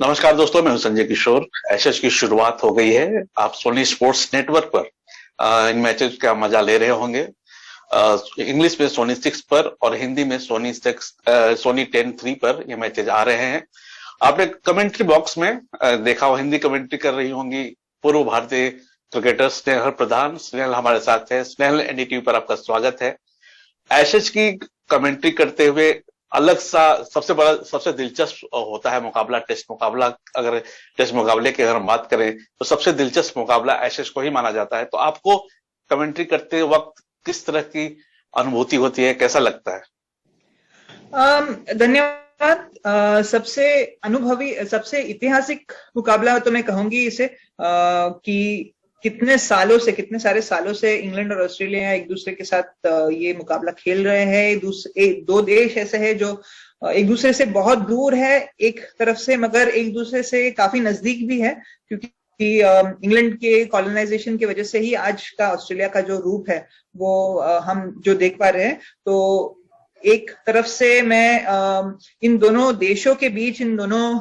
नमस्कार दोस्तों, मैं हूं संजय किशोर। एशेज की शुरुआत हो गई है। आप सोनी स्पोर्ट्स नेटवर्क पर इन मैचेस का मजा ले रहे होंगे। इंग्लिश में सोनी 6 पर और हिंदी में सोनी 10-3 पर ये मैचेज आ रहे हैं। आपने कमेंट्री बॉक्स में देखा हो, हिंदी कमेंट्री कर रही होंगी पूर्व भारतीय क्रिकेटर स्नेहल प्रधान। स्नेहल हमारे साथ है। स्नेहल, एनडीटीवी पर आपका स्वागत है। एशेज की कमेंट्री करते हुए अलग सा सबसे बड़ा सबसे दिलचस्प होता है मुकाबला, टेस्ट मुकाबला। अगर टेस्ट मुकाबले की अगर हम बात करें तो सबसे दिलचस्प मुकाबला एशेज को ही माना जाता है। तो आपको कमेंट्री करते वक्त किस तरह की अनुभूति होती है, कैसा लगता है? धन्यवाद। सबसे अनुभवी, सबसे ऐतिहासिक मुकाबला तो मैं कहूंगी इसे, कि कितने सारे सालों से इंग्लैंड और ऑस्ट्रेलिया एक दूसरे के साथ ये मुकाबला खेल रहे हैं। दो देश ऐसे हैं जो एक दूसरे से बहुत दूर है एक तरफ से, मगर एक दूसरे से काफी नजदीक भी है, क्योंकि इंग्लैंड के कॉलोनाइजेशन की वजह से ही आज का ऑस्ट्रेलिया का जो रूप है वो हम जो देख पा रहे हैं। तो एक तरफ से मैं इन दोनों देशों के बीच, इन दोनों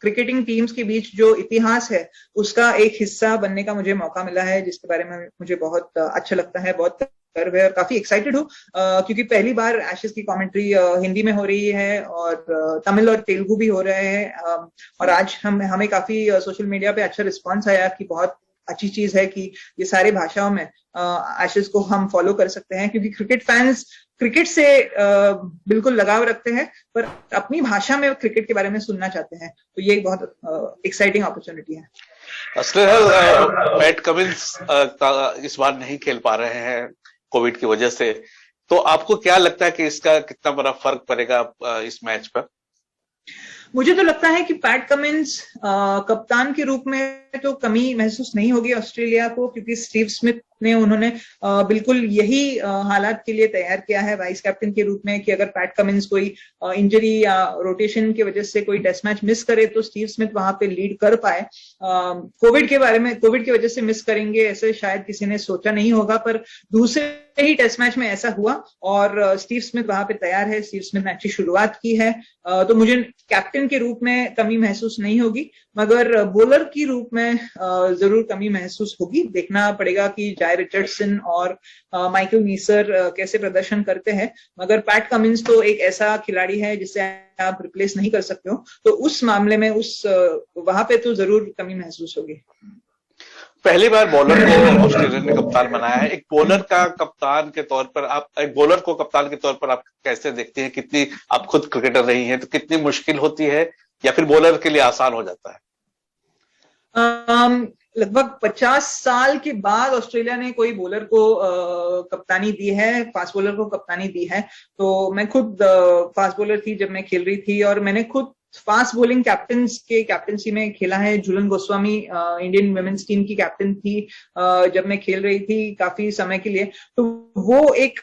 क्रिकेटिंग टीम्स के बीच जो इतिहास है उसका एक हिस्सा बनने का मुझे मौका मिला है, जिसके बारे में मुझे बहुत अच्छा लगता है, बहुत गर्व है और काफी एक्साइटेड हूँ, क्योंकि पहली बार एशेज की कमेंट्री हिंदी में हो रही है और तमिल और तेलुगु भी हो रहे हैं। और आज हमें काफी सोशल मीडिया पे अच्छा रिस्पॉन्स आया कि बहुत अच्छी चीज है कि ये सारे भाषाओं में एशेज को हम फॉलो कर सकते हैं, क्योंकि क्रिकेट फैंस क्रिकेट से बिल्कुल लगाव रखते हैं, पर अपनी भाषा में क्रिकेट के बारे में सुनना चाहते हैं। तो ये एक बहुत एक्साइटिंग अपॉर्चुनिटी है। पैट कमिंस इस बार नहीं खेल पा रहे हैं कोविड की वजह से। तो आपको क्या लगता है कि इसका कितना बड़ा फर्क पड़ेगा इस मैच पर? मुझे तो लगता है कि पैट कमिंस कप्तान के रूप में तो कमी महसूस नहीं होगी ऑस्ट्रेलिया को, क्योंकि स्टीव स्मिथ ने उन्होंने बिल्कुल यही हालात के लिए तैयार किया है वाइस कैप्टन के रूप में, कि अगर पैट कमिंस कोई इंजरी या रोटेशन की वजह से कोई टेस्ट मैच मिस करे तो स्टीव स्मिथ वहां पे लीड कर पाए। कोविड की वजह से मिस करेंगे ऐसे शायद किसी ने सोचा नहीं होगा, पर दूसरे ही टेस्ट मैच में ऐसा हुआ और स्टीव स्मिथ वहां पे तैयार है। स्टीव स्मिथ ने अच्छी शुरुआत की है, तो मुझे कैप्टन के रूप में कमी महसूस नहीं होगी, मगर बॉलर की रूप में जरूर कमी महसूस होगी। देखना पड़ेगा कि जाय रिचर्डसन और माइकल नीसर कैसे प्रदर्शन करते हैं, मगर पैट कमिंस तो एक ऐसा खिलाड़ी है जिसे आप रिप्लेस नहीं कर सकते हो, तो उस मामले में वहां पे तो जरूर कमी महसूस होगी। पहली बार बॉलर को ऑस्ट्रेलिया ने कप्तान बनाया है। एक बॉलर का कप्तान के तौर पर आप, एक बॉलर को कप्तान के तौर पर आप कैसे देखते हैं? कितनी, आप खुद क्रिकेटर रही हैं, तो कितनी मुश्किल होती है या फिर बॉलर के लिए आसान हो जाता है? लगभग 50 साल के बाद ऑस्ट्रेलिया ने कोई बॉलर को कप्तानी दी है, फास्ट बॉलर को कप्तानी दी है। तो मैं खुद फास्ट बॉलर थी जब मैं खेल रही थी, और मैंने खुद फास्ट बॉलिंग कैप्टनसी में खेला है। Jhulan Goswami Indian women's team की कैप्टन थी जब मैं खेल रही थी काफी समय के लिए। तो वो एक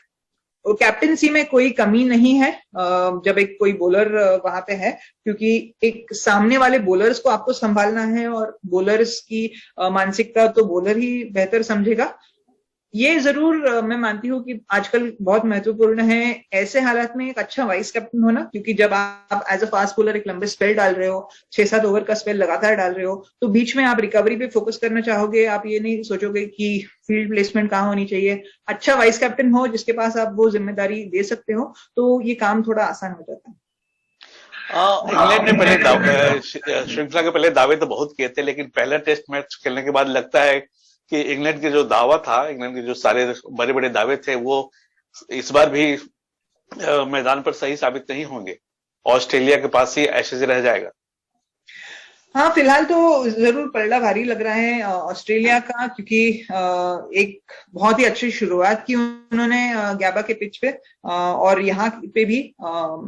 कैप्टनसी में कोई कमी नहीं है जब एक कोई बॉलर वहां पे है, क्योंकि एक सामने वाले बॉलर्स को आपको संभालना है और बॉलर्स की मानसिकता तो बॉलर ही बेहतर समझेगा। ये जरूर मैं मानती हूँ कि आजकल बहुत महत्वपूर्ण है ऐसे हालात में एक अच्छा वाइस कैप्टन होना, क्योंकि जब आप एज अ फास्ट बॉलर एक लंबे स्पेल डाल रहे हो, 6-7 ओवर का स्पेल लगातार डाल रहे हो, तो बीच में आप रिकवरी पे फोकस करना चाहोगे। आप ये नहीं सोचोगे कि फील्ड प्लेसमेंट कहाँ होनी चाहिए। अच्छा वाइस कैप्टन हो जिसके पास आप वो जिम्मेदारी दे सकते हो, तो ये काम थोड़ा आसान हो जाता है। इंग्लैंड ने पहले श्रृंखला के पहले दावे तो बहुत किए थे, लेकिन पहला टेस्ट मैच खेलने के बाद लगता है कि इंग्लैंड के जो दावा था, इंग्लैंड के जो सारे बड़े बड़े दावे थे, वो इस बार भी मैदान पर सही साबित नहीं होंगे। ऑस्ट्रेलिया के पास ही एशेज रह जाएगा। हाँ, फिलहाल तो जरूर पलड़ा भारी लग रहा है ऑस्ट्रेलिया का, क्योंकि एक बहुत ही अच्छी शुरुआत की उन्होंने गैबा के पिच पे, और यहाँ पे भी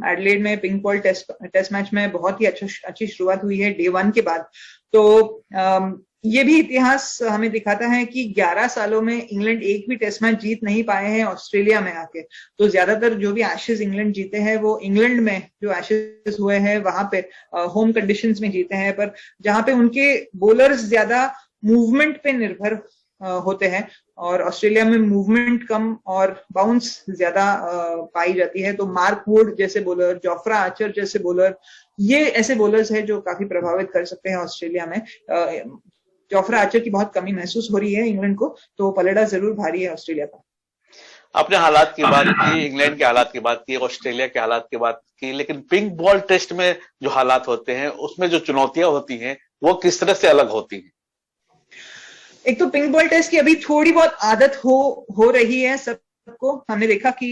एडिलेड में पिंक बॉल टेस्ट मैच में बहुत ही अच्छी शुरुआत हुई है डे 1 के बाद। तो ये भी इतिहास हमें दिखाता है कि 11 सालों में इंग्लैंड एक भी टेस्ट मैच जीत नहीं पाए हैं ऑस्ट्रेलिया में आके। तो ज्यादातर जो भी एशेज इंग्लैंड जीते हैं वो इंग्लैंड में जो एशेज हुए हैं वहां पे होम कंडीशंस में जीते हैं, पर जहां पे उनके बॉलर्स ज्यादा मूवमेंट पे निर्भर होते हैं और ऑस्ट्रेलिया में मूवमेंट कम और बाउंस ज्यादा पाई जाती है। तो मार्क वुड जैसे बॉलर, जोफ्रा आर्चर जैसे बॉलर, ये ऐसे बॉलर्स हैं जो काफी प्रभावित कर सकते हैं ऑस्ट्रेलिया में। जोफ्रा आर्चर की बहुत कमी महसूस हो रही है इंग्लैंड को, तो पलड़ा जरूर भारी है ऑस्ट्रेलिया का। आपने हालात की बात की, इंग्लैंड के हालात की बात की, ऑस्ट्रेलिया के हालात की बात की, लेकिन पिंक बॉल टेस्ट में जो हालात होते हैं उसमें जो चुनौतियां होती हैं वो किस तरह से अलग होती हैं? एक तो पिंक बॉल टेस्ट की अभी थोड़ी बहुत आदत हो रही है सबको। हमने देखा कि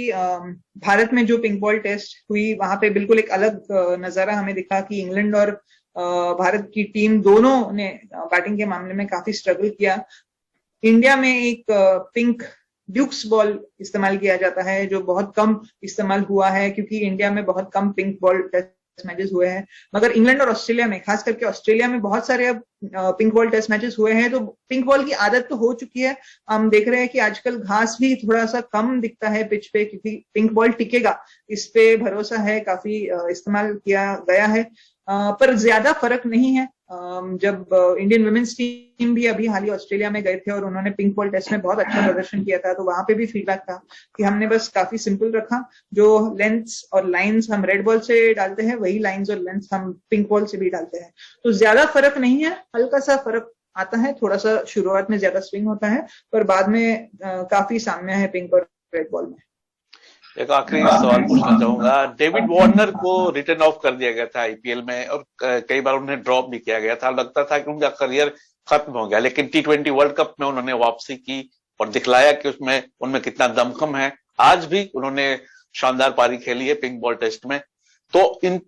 भारत में जो पिंक बॉल टेस्ट हुई वहां पे बिल्कुल एक अलग नजारा हमें दिखा कि इंग्लैंड और भारत की टीम दोनों ने बैटिंग के मामले में काफी स्ट्रगल किया। इंडिया में एक पिंक ड्यूक्स बॉल इस्तेमाल किया जाता है जो बहुत कम इस्तेमाल हुआ है क्योंकि इंडिया में बहुत कम पिंक बॉल टेस्ट मैचेस हुए हैं। मगर इंग्लैंड और ऑस्ट्रेलिया में, खास करके ऑस्ट्रेलिया में बहुत सारे अब पिंक बॉल टेस्ट मैचेस हुए हैं, तो पिंक बॉल की आदत तो हो चुकी है। हम देख रहे हैं कि आजकल घास भी थोड़ा सा कम दिखता है पिच पे क्योंकि पिंक बॉल टिकेगा, इस पे भरोसा है, काफी इस्तेमाल किया गया है। पर ज्यादा फर्क नहीं है। जब इंडियन वुमेन्स टीम भी अभी हाल ही ऑस्ट्रेलिया में गए थे और उन्होंने पिंक बॉल टेस्ट में बहुत अच्छा प्रदर्शन किया था, तो वहां पे भी फीडबैक था कि हमने बस काफी सिंपल रखा, जो लेंथ्स और लाइंस हम रेड बॉल से डालते हैं वही लाइंस और लेंथ्स हम पिंक बॉल से भी डालते हैं। तो ज्यादा फर्क नहीं है, हल्का सा फर्क आता है, थोड़ा सा शुरुआत में ज्यादा स्विंग होता है पर बाद में काफी साम्य है पिंक और रेड बॉल में। एक आखिरी सवाल पूछना चाहूंगा। डेविड वार्नर को रिटर्न ऑफ कर दिया गया था आईपीएल में और कई बार उन्हें ड्रॉप भी किया गया था, लगता था कि उनका करियर खत्म हो गया, लेकिन T20 वर्ल्ड कप में उन्होंने वापसी की और दिखलाया कि उसमें उनमें कितना दमखम है। आज भी उन्होंने शानदार पारी खेली है पिंक बॉल टेस्ट में। तो इन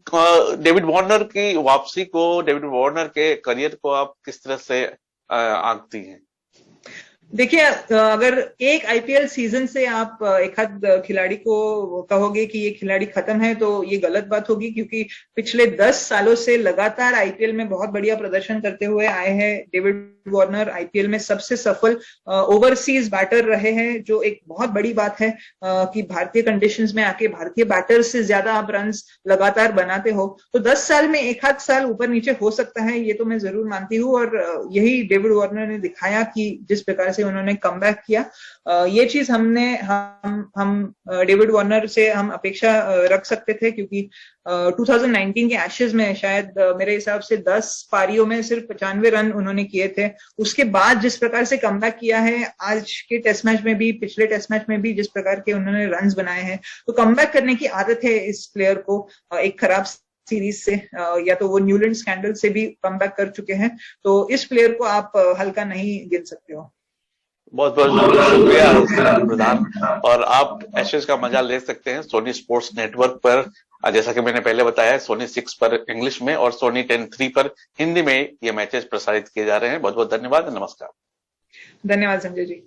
डेविड वार्नर की वापसी को, डेविड वार्नर के करियर को आप किस तरह से आंकती हैं? देखिए, अगर एक आईपीएल सीजन से आप एक आध खिलाड़ी को कहोगे कि ये खिलाड़ी खत्म है तो ये गलत बात होगी क्योंकि पिछले 10 सालों से लगातार आईपीएल में बहुत बढ़िया प्रदर्शन करते हुए आए हैं डेविड वार्नर। आईपीएल में सबसे सफल ओवरसीज बैटर रहे हैं, जो एक बहुत बड़ी बात है कि भारतीय कंडीशंस में आके भारतीय बैटर से ज्यादा आप रन्स लगातार बनाते हो। तो 10 साल में एक आध साल ऊपर नीचे हो सकता है, ये तो मैं जरूर मानती हूँ और यही डेविड वार्नर ने दिखाया कि जिस प्रकार से उन्होंने कमबैक किया, ये चीज हम डेविड वार्नर से हम अपेक्षा रख सकते थे क्योंकि 2019 के एशेज में शायद मेरे हिसाब से 10 पारियों में सिर्फ 95 रन उन्होंने किए थे। उसके बाद जिस प्रकार से कमबैक किया है, आज के टेस्ट मैच में भी, पिछले टेस्ट मैच में भी जिस प्रकार के उन्होंने रन्स बनाए हैं, तो कमबैक करने की आदत है इस प्लेयर को। एक खराब सीरीज से या तो वो न्यूलैंड स्कैंडल से भी कमबैक कर चुके हैं, तो इस प्लेयर को आप हल्का नहीं गिन सकते हो। बहुत बहुत शुक्रिया प्रधान। और आप एशेज का मजा ले सकते हैं सोनी स्पोर्ट्स नेटवर्क पर, जैसा कि मैंने पहले बताया, सोनी 6 पर इंग्लिश में और सोनी 10/3 पर हिंदी में ये मैचेस प्रसारित किए जा रहे हैं। बहुत बहुत धन्यवाद, नमस्कार। धन्यवाद संजय जी।